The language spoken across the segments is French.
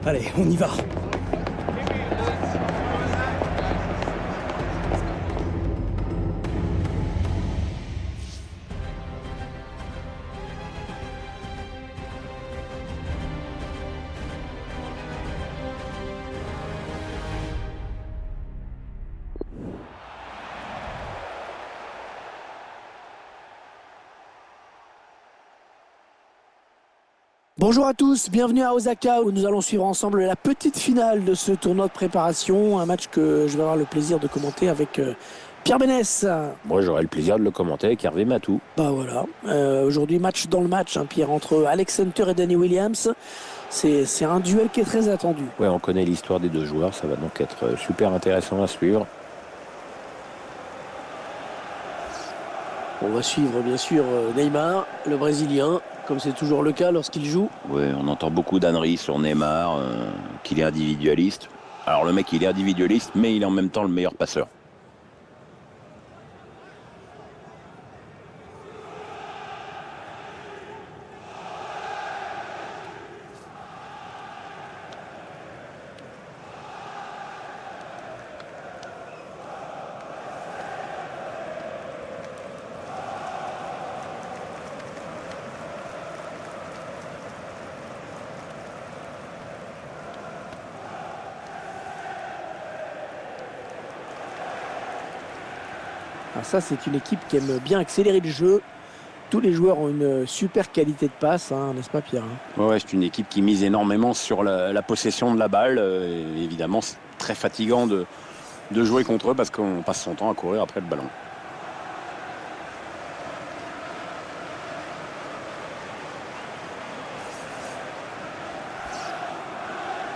Allez, on y va. Bonjour à tous, bienvenue à Osaka où nous allons suivre ensemble la petite finale de ce tournoi de préparation, un match que je vais avoir le plaisir de commenter avec Pierre Bénès. Moi j'aurai le plaisir de le commenter avec Hervé Matou. Bah voilà, aujourd'hui match dans le match, hein, Pierre, entre Alex Hunter et Danny Williams. C'est un duel qui est très attendu. Ouais, on connaît l'histoire des deux joueurs, ça va donc être super intéressant à suivre. On va suivre bien sûr Neymar, le Brésilien, comme c'est toujours le cas lorsqu'il joue. Ouais, on entend beaucoup d'âneries sur Neymar, qu'il est individualiste. Alors le mec il est individualiste, mais il est en même temps le meilleur passeur. Alors ça, c'est une équipe qui aime bien accélérer le jeu. Tous les joueurs ont une super qualité de passe, hein, n'est-ce pas Pierre? Ouais, c'est une équipe qui mise énormément sur la possession de la balle. Et évidemment, c'est très fatigant de jouer contre eux parce qu'on passe son temps à courir après le ballon.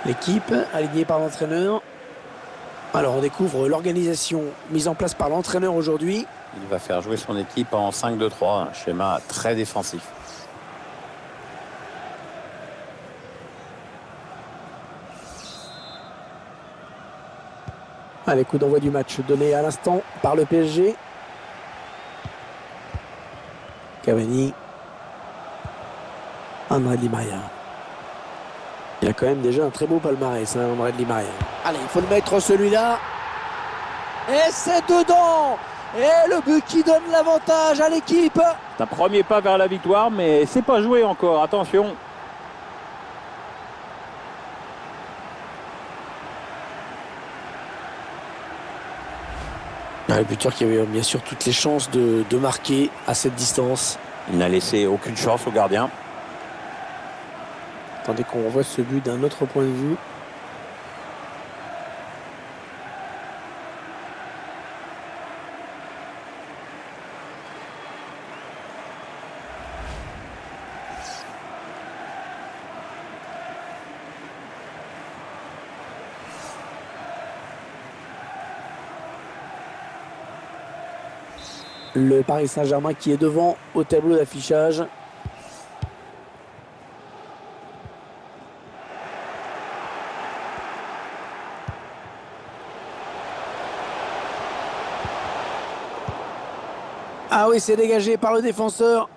L'équipe alignée par l'entraîneur. Alors on découvre l'organisation mise en place par l'entraîneur aujourd'hui. Il va faire jouer son équipe en 5-2-3, un schéma très défensif. Allez, coup d'envoi du match donné à l'instant par le PSG. Cavani. André Di Maria. Il a quand même déjà un très beau palmarès, hein, André Di Maria. Allez, il faut le mettre celui-là. Et c'est dedans! Et le but qui donne l'avantage à l'équipe. C'est un premier pas vers la victoire, mais c'est pas joué encore, attention. Le buteur qui avait bien sûr toutes les chances de marquer à cette distance. Il n'a laissé aucune chance au gardien. Attendez qu'on revoie ce but d'un autre point de vue. Le Paris Saint-Germain qui est devant au tableau d'affichage. Ah oui, c'est dégagé par le défenseur.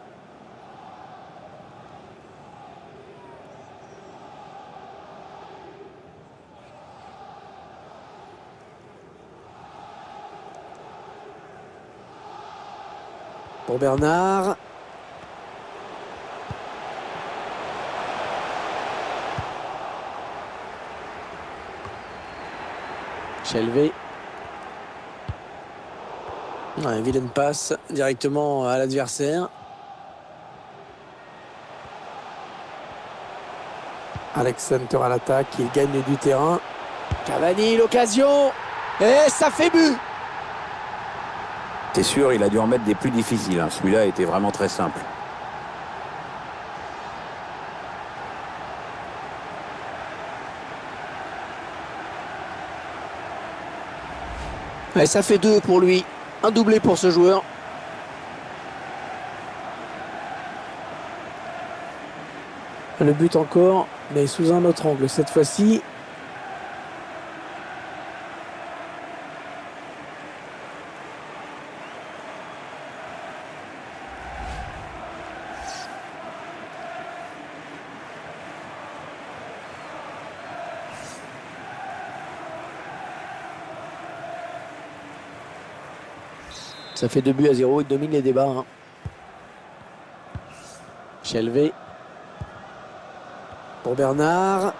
Pour Bernard. Chelvé. Ouais, vilaine passe directement à l'adversaire. Alex Hunter à l'attaque, il gagne du terrain. Cavani, l'occasion. Et ça fait but. C'est sûr, il a dû en mettre des plus difficiles. Hein. Celui-là était vraiment très simple. Et ça fait 2 pour lui. Un doublé pour ce joueur. Le but encore, mais sous un autre angle cette fois-ci. Ça fait 2-0, il domine les débats. Hein. Chelvé. Pour Bernard.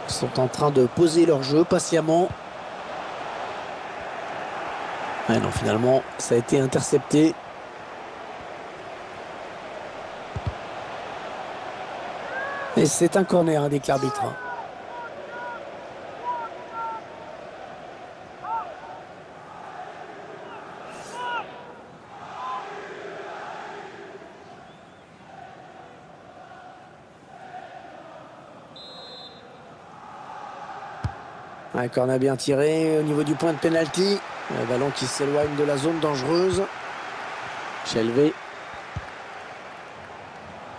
Ils sont en train de poser leur jeu patiemment. Ouais, non, finalement, ça a été intercepté. Et c'est un corner, indique l'arbitre. Un corner bien tiré au niveau du point de pénalty. Le ballon qui s'éloigne de la zone dangereuse. Chelvé.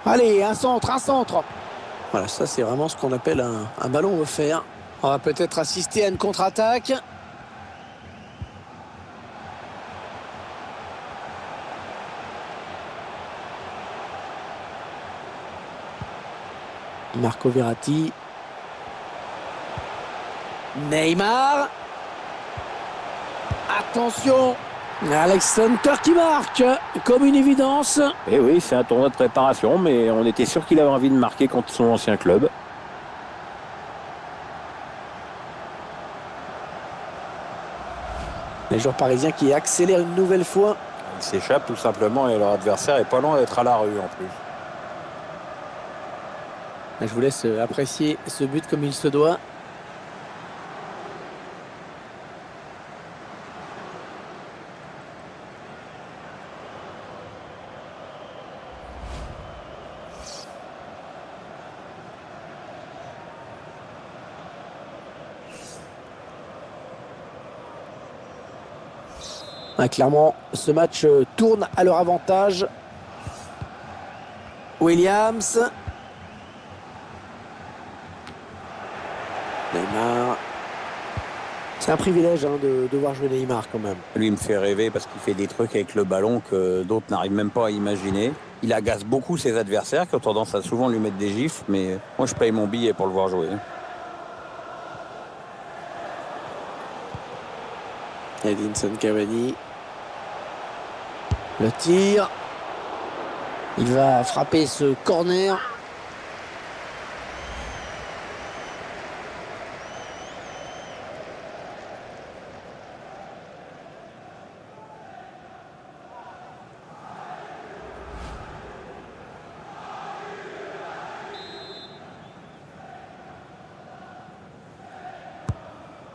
Allez, un centre, un centre. Voilà, ça c'est vraiment ce qu'on appelle un ballon offert. On va peut-être assister à une contre-attaque. Marco Verratti. Neymar. Attention. Alex Hunter qui marque comme une évidence. Et oui, c'est un tournoi de préparation, mais on était sûr qu'il avait envie de marquer contre son ancien club. Les joueurs parisiens qui accélèrent une nouvelle fois. Ils s'échappent tout simplement et leur adversaire est pas loin d'être à la rue en plus. Je vous laisse apprécier ce but comme il se doit. Clairement, ce match tourne à leur avantage. Williams. Neymar. C'est un privilège de voir jouer Neymar quand même. Lui me fait rêver parce qu'il fait des trucs avec le ballon que d'autres n'arrivent même pas à imaginer. Il agace beaucoup ses adversaires qui ont tendance à souvent lui mettre des gifles, mais moi je paye mon billet pour le voir jouer. Edinson Cavani. Le tir. Il va frapper ce corner.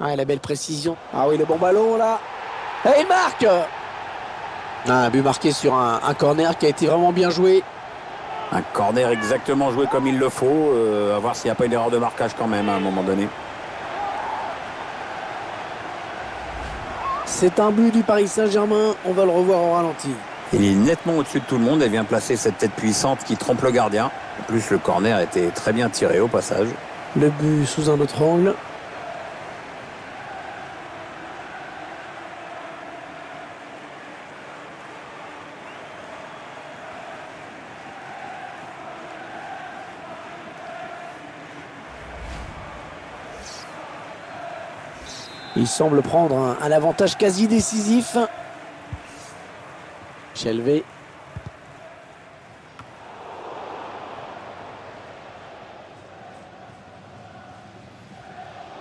Ah, la belle précision. Ah oui, le bon ballon là. Et il marque. Un but marqué sur un corner qui a été vraiment bien joué. Un corner exactement joué comme il le faut. À voir s'il n'y a pas une erreur de marquage quand même à un moment donné. C'est un but du Paris Saint-Germain. On va le revoir au ralenti. Il est nettement au-dessus de tout le monde. Elle vient placer cette tête puissante qui trompe le gardien. En plus, le corner était très bien tiré au passage. Le but sous un autre angle. Il semble prendre un avantage quasi décisif. Chelvé.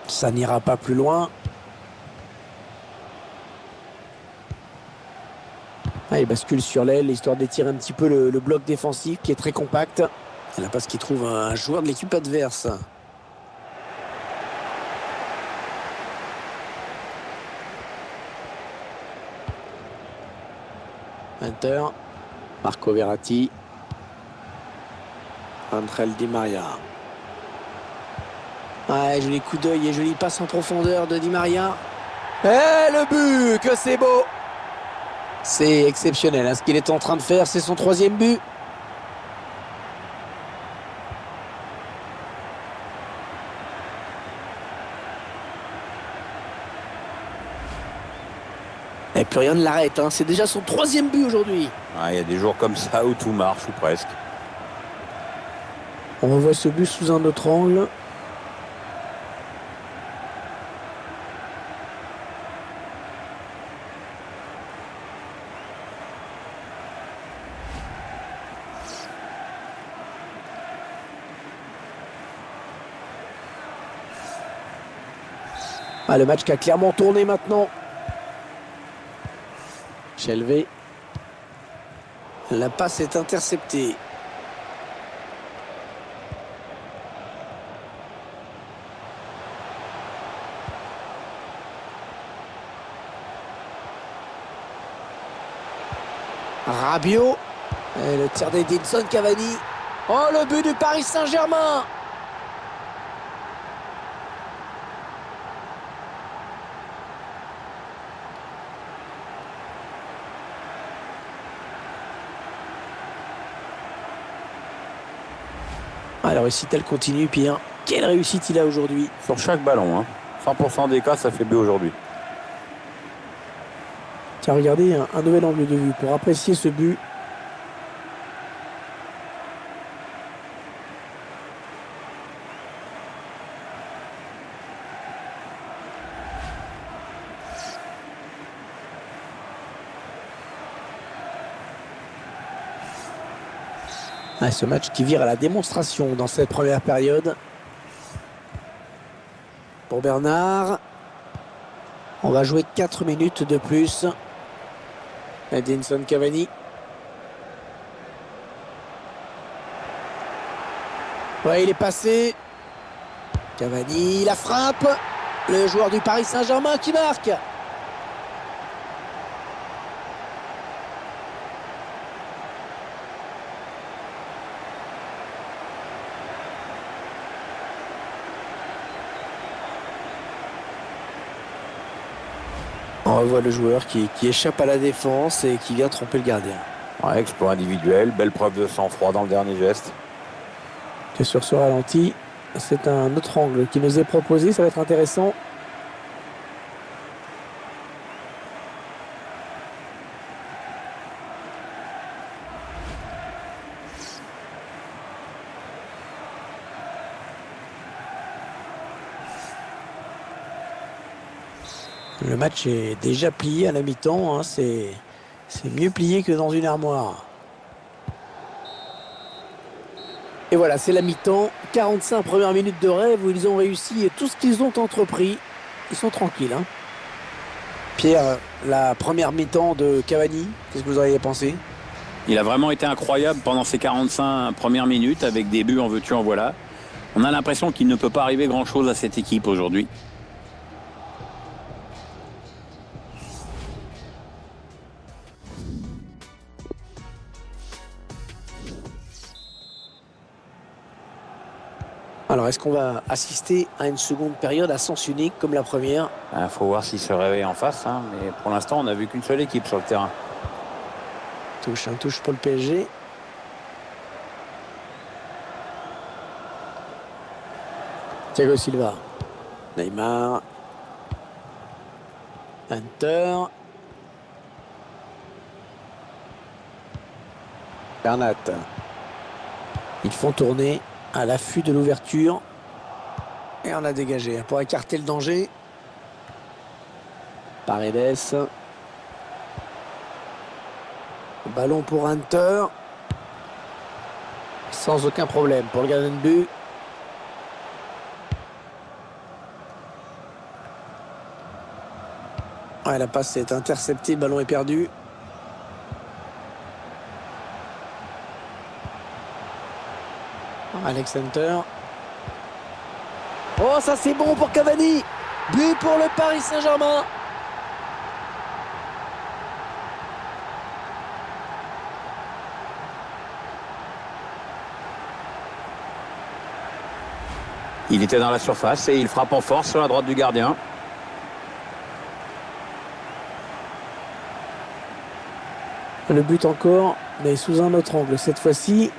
Ça n'ira pas plus loin. Ah, il bascule sur l'aile, histoire d'étirer un petit peu le bloc défensif qui est très compact. C'est la passe qui trouve un joueur de l'équipe adverse. Hunter, Marco Verratti, Angel Di Maria. Ouais, joli coup d'œil et joli passe en profondeur de Di Maria. Et le but, que c'est beau! C'est exceptionnel hein, ce qu'il est en train de faire, c'est son 3e but. Et plus rien ne l'arrête, hein. C'est déjà son 3e but aujourd'hui. Il y a des jours comme ça où tout marche, ou presque. On revoit ce but sous un autre angle. Ah, le match qui a clairement tourné maintenant. Shelvey. La passe est interceptée. Rabiot. Et le tir d'Edinson Cavani. Oh, le but du Paris Saint-Germain. Alors réussite, elle continue. Puis quelle réussite il a aujourd'hui. Sur chaque ballon, hein. 100% des cas, ça fait but aujourd'hui. Tiens, regardez un nouvel angle de vue pour apprécier ce but. Ah, ce match qui vire à la démonstration dans cette première période. Pour Bernard. On va jouer 4 minutes de plus. Edinson Cavani. Ouais, il est passé. Cavani, la frappe. Le joueur du Paris Saint-Germain qui marque. On revoit le joueur qui échappe à la défense et qui vient tromper le gardien. Ouais, exploit individuel, belle preuve de sang-froid dans le dernier geste. Et sur ce ralenti, c'est un autre angle qui nous est proposé, ça va être intéressant. Le match est déjà plié à la mi-temps, hein. C'est mieux plié que dans une armoire. Et voilà, c'est la mi-temps. 45 premières minutes de rêve où ils ont réussi et tout ce qu'ils ont entrepris. Ils sont tranquilles, hein. Pierre, la première mi-temps de Cavani, qu'est-ce que vous auriez pensé? Il a vraiment été incroyable pendant ces 45 premières minutes avec des buts en veux-tu en voilà. On a l'impression qu'il ne peut pas arriver grand-chose à cette équipe aujourd'hui. Alors, est-ce qu'on va assister à une seconde période à sens unique comme la première? Il faut voir s'il se réveille en face, hein, mais pour l'instant, on n'a vu qu'une seule équipe sur le terrain. Touche pour le PSG. Thiago Silva. Neymar. Hunter. Bernat. Ils font tourner à l'affût de l'ouverture. Et on a dégagé pour écarter le danger. Paredes. Ballon pour Hunter. Sans aucun problème pour le gardien de but. Ouais, la passe est interceptée, le ballon est perdu. Alex Hunter. Oh, ça c'est bon pour Cavani. But pour le Paris Saint-Germain. Il était dans la surface et il frappe en force sur la droite du gardien. Le but encore, mais sous un autre angle cette fois-ci.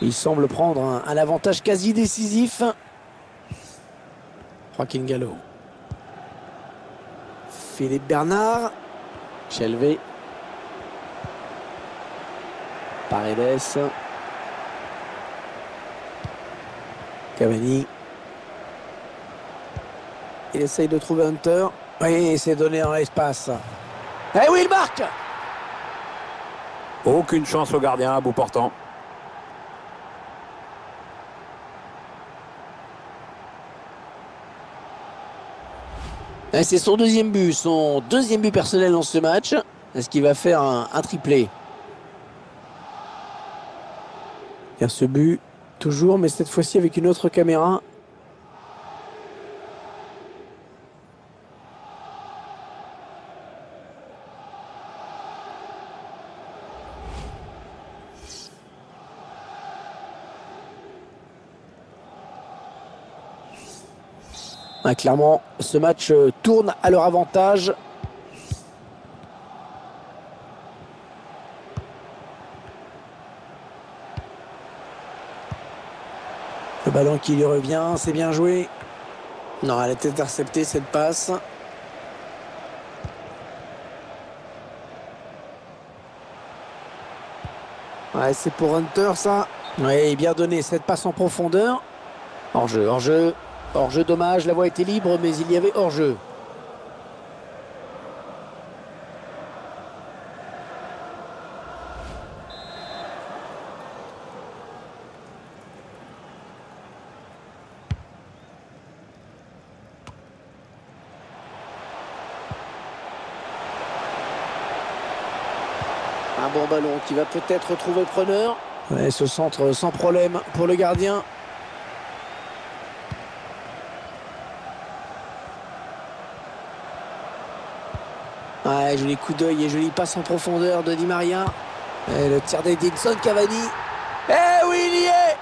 Il semble prendre un avantage quasi décisif. Joaquin Gallo. Philippe Bernard. Shelvey. Paredes. Cavani. Il essaye de trouver Hunter. Oui, c'est donné dans l'espace. Eh oui, il marque! Aucune chance au gardien à bout portant. C'est son deuxième but personnel dans ce match. Est-ce qu'il va faire un triplé? Il y a ce but, toujours, mais cette fois-ci avec une autre caméra. Ah, clairement, ce match tourne à leur avantage. Le ballon qui lui revient, c'est bien joué. Non, elle a été interceptée cette passe. Ouais, c'est pour Hunter ça. Oui, bien donné cette passe en profondeur. Hors-jeu, hors-jeu. Hors-jeu, dommage, la voie était libre, mais il y avait hors-jeu. Un bon ballon qui va peut-être trouver preneur. Ouais, ce centre sans problème pour le gardien. Ouais, joli coup d'œil et joli passe en profondeur de Di Maria. Et le tir d'Edinson Cavani. Eh oui, il y est!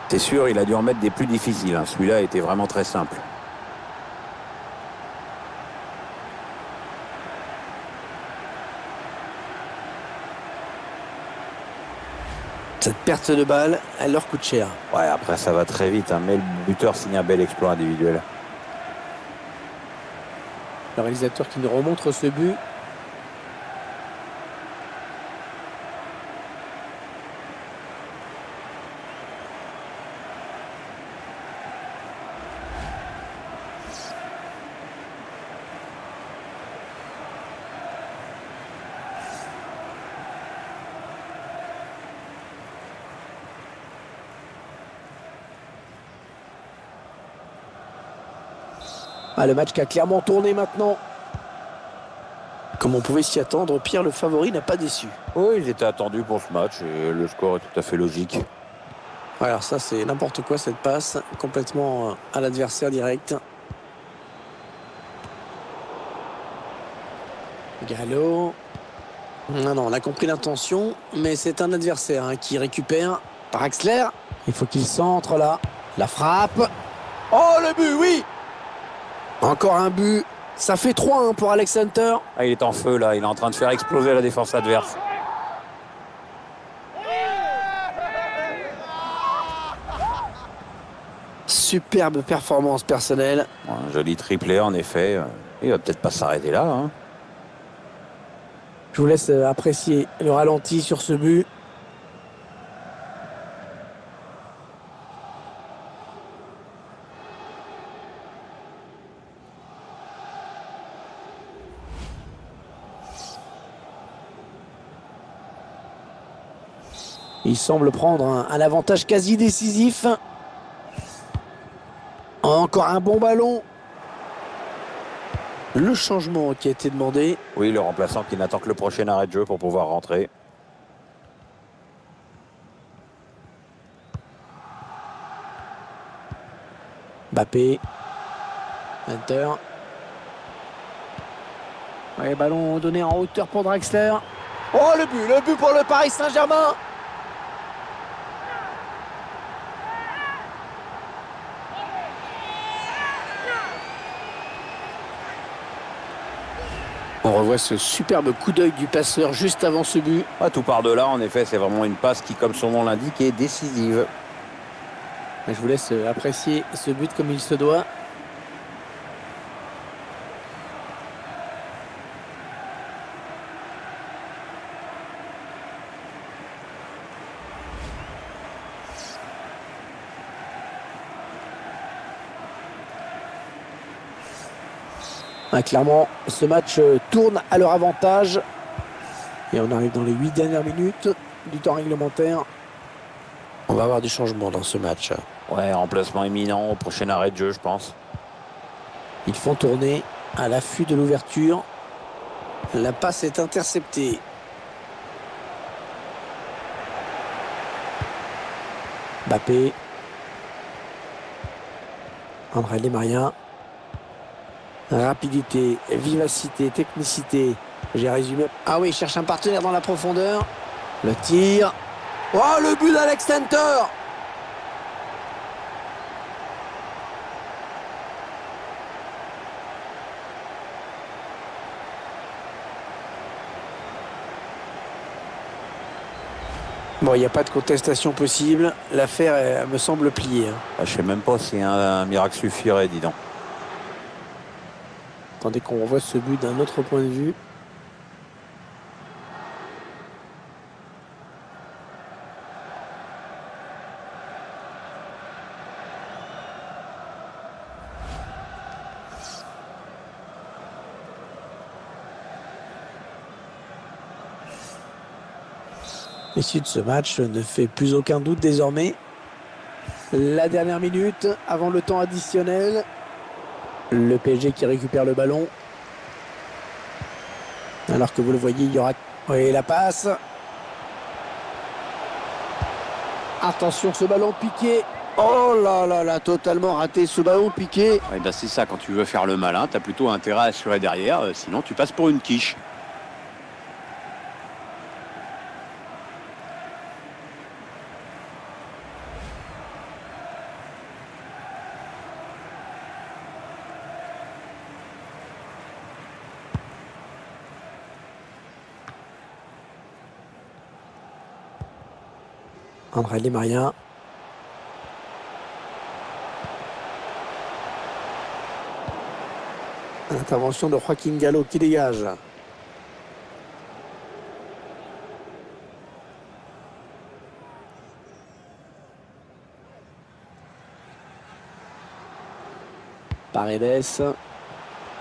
C'est sûr, il a dû en mettre des plus difficiles. Hein. Celui-là était vraiment très simple. Cette perte de balle, elle leur coûte cher. Ouais, après ça va très vite, hein, mais le buteur signe un bel exploit individuel. Le réalisateur qui nous remontre ce but. Ah, le match qui a clairement tourné maintenant. Comme on pouvait s'y attendre, Pierre, le favori, n'a pas déçu. Oui, ils étaient attendus pour ce match et le score est tout à fait logique. Ouais, alors ça, c'est n'importe quoi cette passe. Complètement à l'adversaire direct. Gallo. Non, non, on a compris l'intention, mais c'est un adversaire qui récupère par Axler. Il faut qu'il centre là. La frappe. Oh, le but, oui! Encore un but. Ça fait 3-1 pour Alex Hunter. Ah, il est en feu là, il est en train de faire exploser la défense adverse. Superbe performance personnelle. Un joli triplé en effet. Il va peut-être pas s'arrêter là. Hein. Je vous laisse apprécier le ralenti sur ce but. Il semble prendre un avantage quasi décisif. Encore un bon ballon. Le changement qui a été demandé. Oui, le remplaçant qui n'attend que le prochain arrêt de jeu pour pouvoir rentrer. Mbappé. Hunter. Ouais, ballon donné en hauteur pour Draxler. Oh, le but pour le Paris Saint-Germain. On revoit ce superbe coup d'œil du passeur juste avant ce but. Ah, tout par de là, en effet, c'est vraiment une passe qui, comme son nom l'indique, est décisive. Je vous laisse apprécier ce but comme il se doit. Ah, clairement, ce match tourne à leur avantage. Et on arrive dans les 8 dernières minutes du temps réglementaire. On va avoir du changement dans ce match. Ouais, remplacement imminent au prochain arrêt de jeu, je pense. Ils font tourner à l'affût de l'ouverture. La passe est interceptée. Mbappé. André Di Maria. Rapidité, vivacité, technicité. J'ai résumé. Ah oui, il cherche un partenaire dans la profondeur. Le tir. Oh, le but d'Alex Center. Bon, il n'y a pas de contestation possible. L'affaire me semble pliée. Je sais même pas si un miracle suffirait, dis donc. Attendez qu'on revoie ce but d'un autre point de vue. L'issue de ce match ne fait plus aucun doute désormais. La dernière minute avant le temps additionnel. Le PSG qui récupère le ballon. Alors que vous le voyez, il y aura... Oui, la passe. Attention, ce ballon piqué. Oh là là là, totalement raté ce ballon piqué. Ouais, ben c'est ça, quand tu veux faire le malin, tu as plutôt intérêt à assurer derrière, sinon tu passes pour une quiche. André Di Maria. Intervention de Joaquin Gallo qui dégage. Paredes.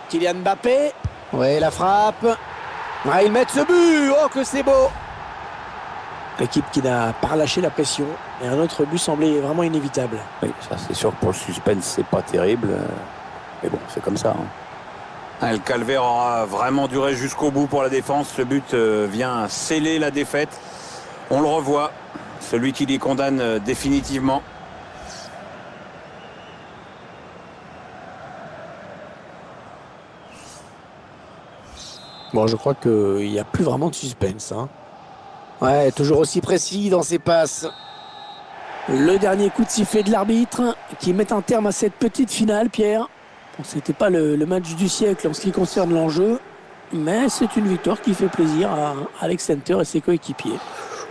Kylian Mbappé. Ouais, la frappe. Ah, ils mettent ce but. Oh, que c'est beau. L'équipe qui n'a pas relâché la pression. Et un autre but semblait vraiment inévitable. Oui, ça c'est sûr que pour le suspense, c'est pas terrible. Mais bon, c'est comme ça. Le calvaire aura vraiment duré jusqu'au bout pour la défense. Ce but vient sceller la défaite. On le revoit. Celui qui les condamne définitivement. Bon, je crois qu'il n'y a plus vraiment de suspense. Ouais, toujours aussi précis dans ses passes. Le dernier coup de sifflet de l'arbitre qui met un terme à cette petite finale, Pierre. Bon, c'était pas le match du siècle en ce qui concerne l'enjeu, mais c'est une victoire qui fait plaisir à Alex Center et ses coéquipiers.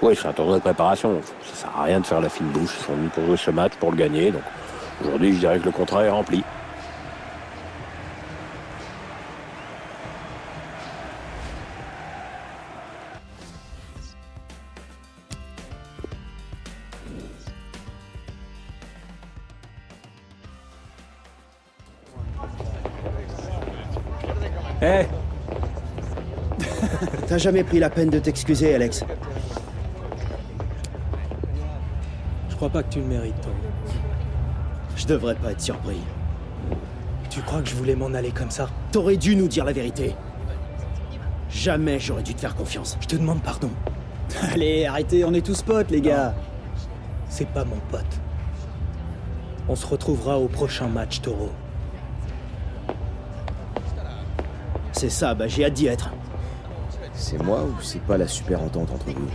Oui, c'est un tournoi de préparation. Ça sert à rien de faire la fine bouche. Ils sont venus pour jouer ce match, pour le gagner. Donc aujourd'hui, je dirais que le contrat est rempli. Hé T'as jamais pris la peine de t'excuser, Alex. Je crois pas que tu le mérites, Tom. Je devrais pas être surpris. Tu crois que je voulais m'en aller comme ça? T'aurais dû nous dire la vérité. Jamais j'aurais dû te faire confiance. Je te demande pardon. Allez, arrêtez, on est tous potes, les gars. C'est pas mon pote. On se retrouvera au prochain match, Taureau. C'est ça, bah j'ai hâte d'y être. C'est moi ou c'est pas la super entente entre vous?